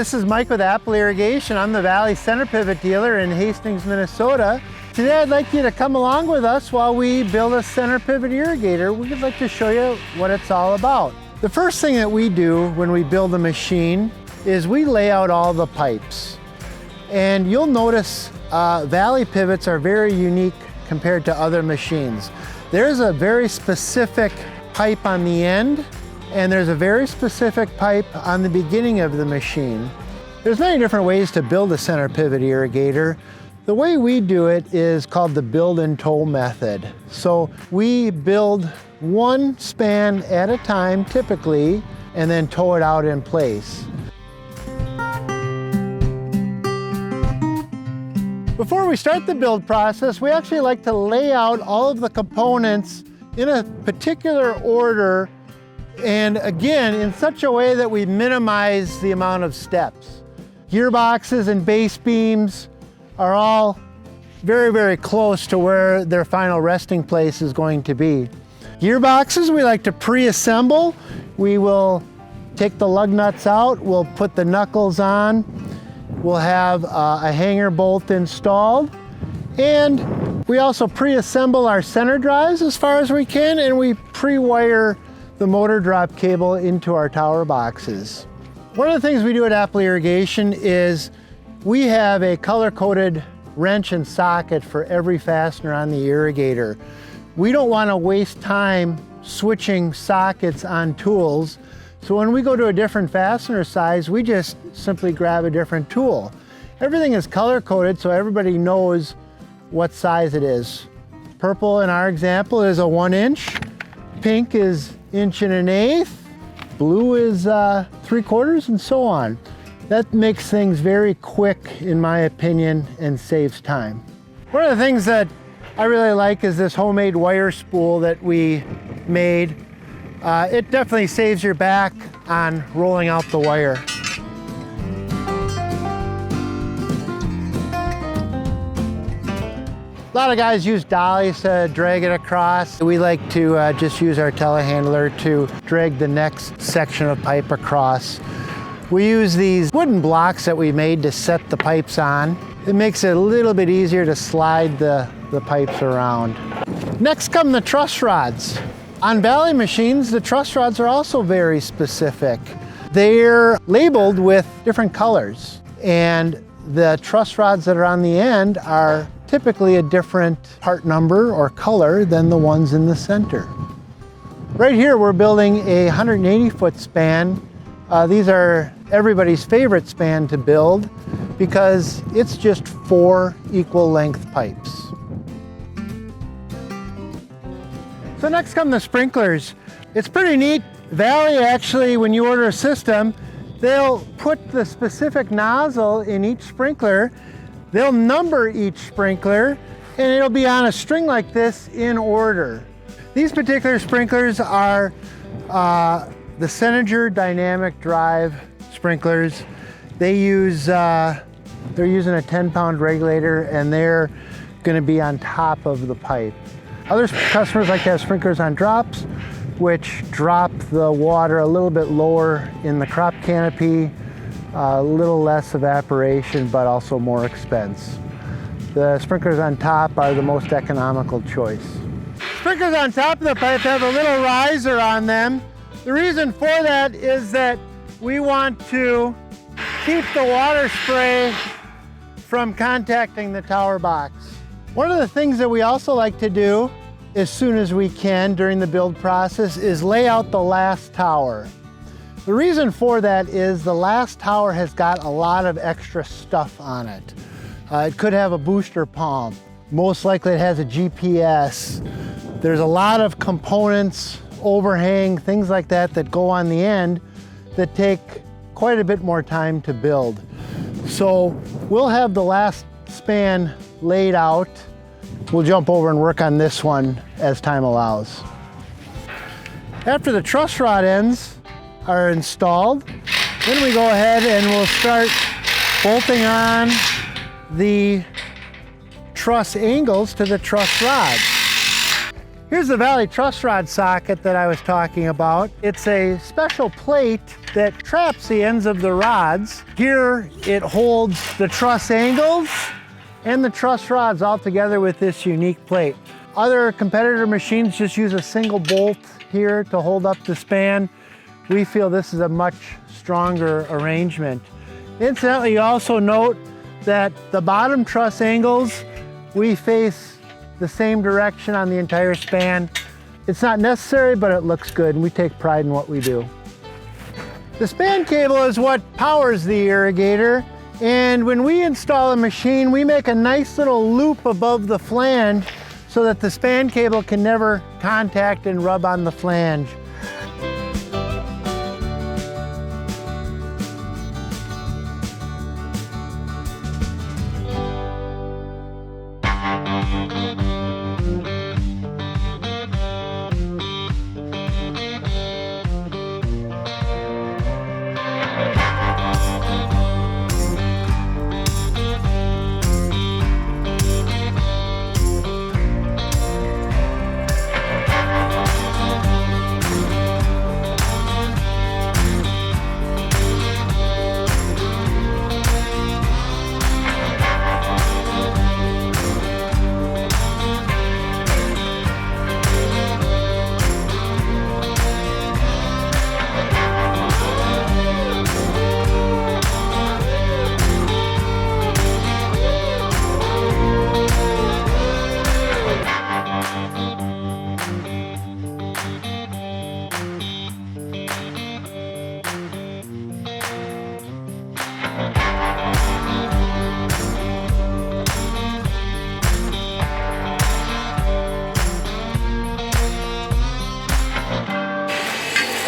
this is Mike with Apple Irrigation. I'm the Valley Center Pivot dealer in Hastings, Minnesota. Today I'd like you to come along with us while we build a center pivot irrigator. We'd like to show you what it's all about. The first thing that we do when we build a machine is we lay out all the pipes. And you'll notice Valley pivots are very unique compared to other machines. There's a very specific pipe on the end, and there's a very specific pipe on the beginning of the machine. There's many different ways to build a center pivot irrigator. The way we do it is called the build and tow method. So we build one span at a time typically, and then tow it out in place. Before we start the build process, we actually like to lay out all of the components in a particular order, and again, in such a way that we minimize the amount of steps. Gearboxes and base beams are all very, very close to where their final resting place is going to be. Gearboxes we like to pre-assemble. We will take the lug nuts out, we'll put the knuckles on, we'll have a hanger bolt installed, and we also pre-assemble our center drives as far as we can, and we pre-wire the motor drop cable into our tower boxes. One of the things we do at Apple Irrigation is we have a color-coded wrench and socket for every fastener on the irrigator. We don't want to waste time switching sockets on tools, so when we go to a different fastener size, we just simply grab a different tool. Everything is color-coded so everybody knows what size it is. Purple in our example is a 1-inch, pink is 1.125, blue is 3/4, and so on. That makes things very quick, in my opinion, and saves time. One of the things that I really like is this homemade wire spool that we made. It definitely saves your back on rolling out the wire. A lot of guys use dollies to drag it across. We like to just use our telehandler to drag the next section of pipe across. We use these wooden blocks that we made to set the pipes on. It makes it a little bit easier to slide the pipes around. Next come the truss rods. On Valley machines, the truss rods are also very specific. They're labeled with different colors, and the truss rods that are on the end are typically a different part number or color than the ones in the center. Right here we're building a 180-foot span. These are everybody's favorite span to build because it's just 4 equal length pipes. So next come the sprinklers. It's pretty neat. Valley actually, when you order a system, they'll put the specific nozzle in each sprinkler. They'll number each sprinkler, and it'll be on a string like this in order. These particular sprinklers are the Senager dynamic drive sprinklers. They use, they're using a 10-pound regulator, and they're gonna be on top of the pipe. Other customers like to have sprinklers on drops, which drop the water a little bit lower in the crop canopy, a little less evaporation, but also more expense. The sprinklers on top are the most economical choice. Sprinklers on top of the pipe have a little riser on them. The reason for that is that we want to keep the water spray from contacting the tower box. One of the things that we also like to do as soon as we can during the build process is lay out the last tower. The reason for that is the last tower has got a lot of extra stuff on it. It could have a booster pump. Most likely it has a GPS. There's a lot of components, overhang, things like that that go on the end that take quite a bit more time to build. So we'll have the last span laid out. We'll jump over and work on this one as time allows. After the truss rod ends are installed, then we go ahead and we'll start bolting on the truss angles to the truss rods. Here's the Valley truss rod socket that I was talking about. It's a special plate that traps the ends of the rods. Here it holds the truss angles and the truss rods all together with this unique plate. Other competitor machines just use a single bolt here to hold up the span. We feel this is a much stronger arrangement. Incidentally, you also note that the bottom truss angles, we face the same direction on the entire span. It's not necessary, but it looks good, and we take pride in what we do. The span cable is what powers the irrigator, and when we install a machine, we make a nice little loop above the flange so that the span cable can never contact and rub on the flange.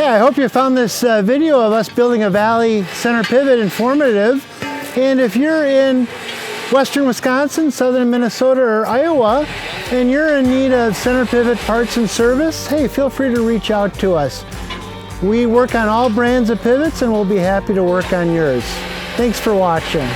Hey, I hope you found this video of us building a Valley center pivot informative. And if you're in western Wisconsin, southern Minnesota, or Iowa, and you're in need of center pivot parts and service, hey, feel free to reach out to us. We work on all brands of pivots, and we'll be happy to work on yours. Thanks for watching.